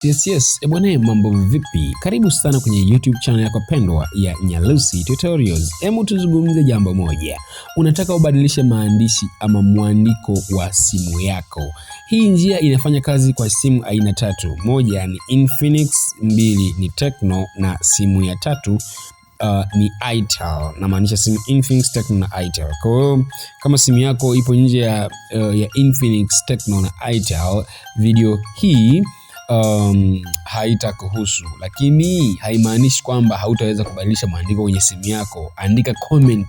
Yes, bwana, mambo vipi? Karibu sana kwenye YouTube channel yako pendwa ya Nyalusi Tutorials. Hebu tuzungumze jambo moja. Unataka ubadilishe maandishi ama mwandiko wa simu yako. Hii njia inafanya kazi kwa simu aina tatu. Moja ni Infinix, mbili ni Tecno na simu ya tatu ni Itel. Na maanisha simu Infinix, Tecno na Itel. Kwa hiyo kama simu yako ipo nje ya Infinix, Tecno na Itel, video hii haitakuhusu, lakini haimaanishi kwamba hautaweza kubadilisha maandiko kwenye simu yako. Andika comment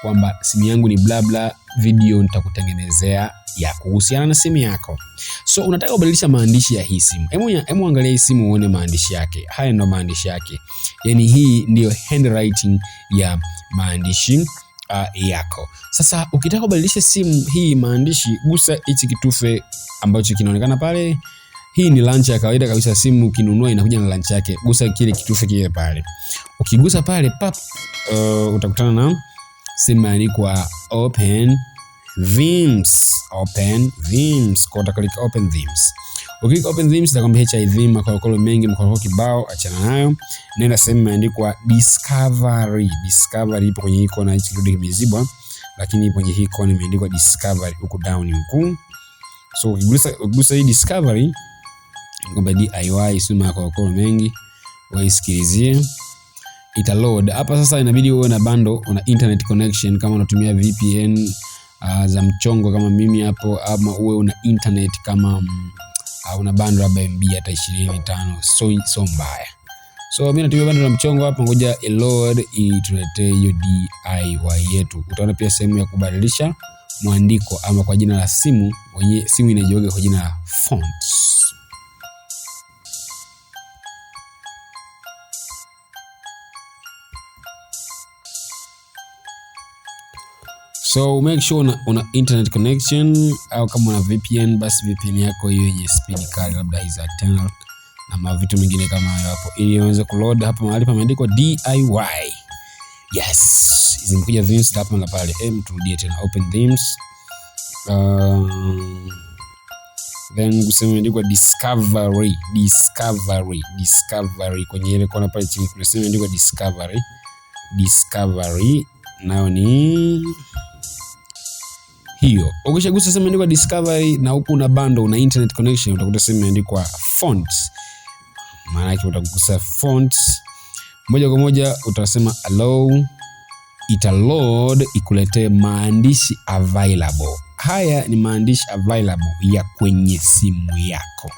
kwamba simu yangu ni bla bla, video nitakutengenezea ya kuhusiana na simu yako. So unataka kubadilisha maandishi ya hii simu. Hebu angalia hii simu uone maandishi yake. Haya ndo maandishi yake. Yaani hii ndio handwriting ya maandishi yako. Sasa ukitaka kubadilisha simu hii maandishi, gusa hichi kitufe ambacho kinaonekana pale. Hii ni launcher ya kawaida kabisa, simu ukinunua inakuja na launcher yake. Gusa kile kitufe kile pale. Ukigusa pale pap, utakutana na simu imeandikwa open themes. Open themes. Kwa utaklika open themes. Ukilika open themes itakwambia HIV makorokoro mengi, makorokoro kibao, achana nayo. Nenda sehemu imeandikwa discovery. Discovery ipo kwenye hii kona, hichi kidude kimezibwa, lakini ipo kwenye hii kona imeandikwa discovery huku down huku. So ukigusa hii discovery kwamba DIY simu ya makorokoro mengi, waisikilizie, ita load. Hapa sasa inabidi uwe na bundle, una internet connection kama unatumia VPN za mchongo kama mimi hapo, ama uwe una internet kama una bundle labda MB hata 25, so mbaya. So mimi natumia bundle la mchongo hapa, ngoja load ituletee hiyo DIY yetu. Utaona pia sehemu ya kubadilisha mwandiko ama kwa jina la simu, wenye simu inajiweka kwa jina la fonts. So make sure una internet connection, au kama una VPN basi VPN yako hiyo yenye speed kali, labda hizo 10 na mavitu mengine kama hayo hapo, ili uweze kuload hapa mahali pameandikwa DIY. Yes, zimekuja themes hapa na pale. Turudie tena open themes. Then kusema imeandikwa discovery. Kwenye ile kona pale chini kuna sema imeandikwa discovery. Nayo ni hiyo. Ukishagusa sema imeandikwa discovery na huku una bundle, una internet connection, utakuta sema imeandikwa fonts. Maana yake utagusa fonts moja kwa moja, utasema allow, ita load ikuletee maandishi available. Haya ni maandishi available ya kwenye simu yako.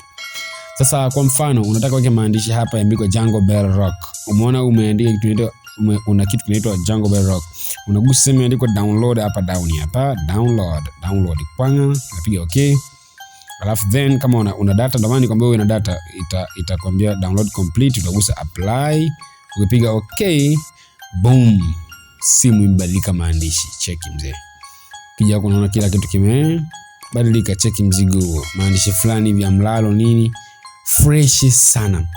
Sasa kwa mfano unataka weke maandishi hapa yaandikwa Jungle Bell Rock. Umeona umeandika kitu kinaitwa una kitu kinaitwa Jungle Bell Rock. Unagusa sehemu imeandikwa download hapa, download kwanga, unapiga okay. Alafu then kama una data, ndio maana nikwambia wewe una data, itakwambia download complete, utagusa apply, ukipiga okay, boom, simu imebadilika maandishi. Cheki mzee. Kija huko unaona kila kitu kimebadilika, cheki mzigo. Maandishi fulani vya mlalo nini, fresh sana.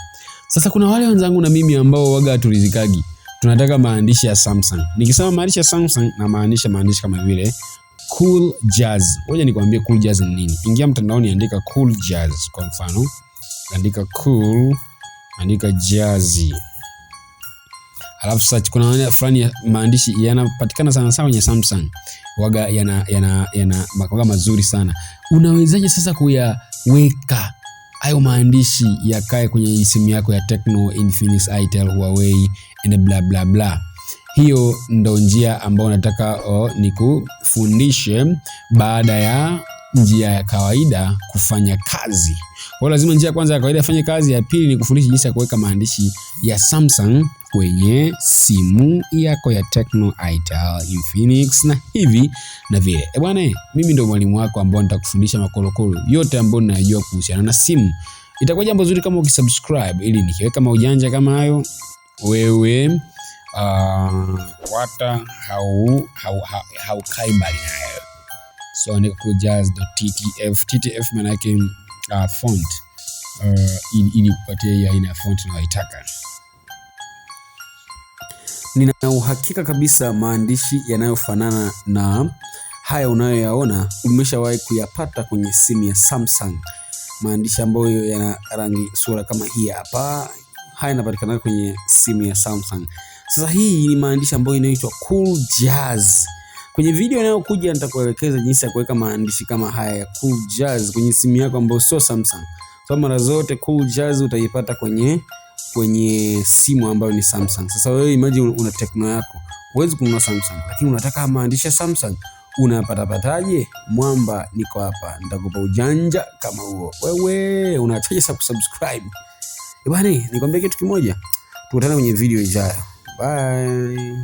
Sasa kuna wale wenzangu na mimi ambao waga tulizikagi, tunataka maandishi ya Samsung. Nikisema maandishi ya Samsung na maanisha maandishi kama vile cool jazz. Ngoja nikwambie cool jazz ni nini. Ingia mtandaoni, andika cool jazz kwa mfano. Andika cool, andika jazzy. Alafu search, kuna wale fulani ya maandishi yanapatikana sana kwenye Samsung. Waga yana makao mazuri sana. Unawezaje sasa kuyaweka hayo maandishi yakae kwenye simu yako ya Tecno, Infinix, Itel, Huawei and bla bla bla? Hiyo ndo njia ambayo nataka nikufundishe baada ya njia ya kawaida kufanya kazi. Kwa lazima njia ya kwanza ya kawaida ifanye kazi, ya pili ni kufundisha jinsi ya kuweka maandishi ya Samsung kwenye simu yako ya Tecno, Itel, Infinix na hivi na vile. Bwana, mimi ndo mwalimu wako ambao nitakufundisha makorokoro yote ambayo ninajua kuhusiana na simu. Itakuwa jambo zuri kama ukisubscribe, ili nikiweka maujanja kama hayo wewe wata haukai bali nayo. So andika jazz.ttf. TTF maana yake font, ili kupatia aina ya font unayoitaka. Nina uhakika kabisa maandishi yanayofanana na haya unayoyaona umeshawahi kuyapata kwenye simu ya Samsung. maandishi ambayo yana rangi sura kama hii hapa. Haya yanapatikana kwenye simu ya Samsung. Sasa hii ni maandishi ambayo inaitwa Cool Jazz. Kwenye video inayokuja nitakuelekeza jinsi ya kuweka maandishi kama haya ya Cool Jazz kwenye simu yako ambayo sio Samsung. So mara zote Cool Jazz utaipata kwenye simu ambayo ni Samsung. Sasa wewe imagine una Tecno yako, huwezi kununua Samsung, lakini unataka maandishi ya Samsung. Unapatapataje? Mwamba niko hapa, nitakupa ujanja kama huo. Wewe unaachaje subscribe? Bwana, nikwambie kitu kimoja. Tukutane kwenye video ijayo. Bye.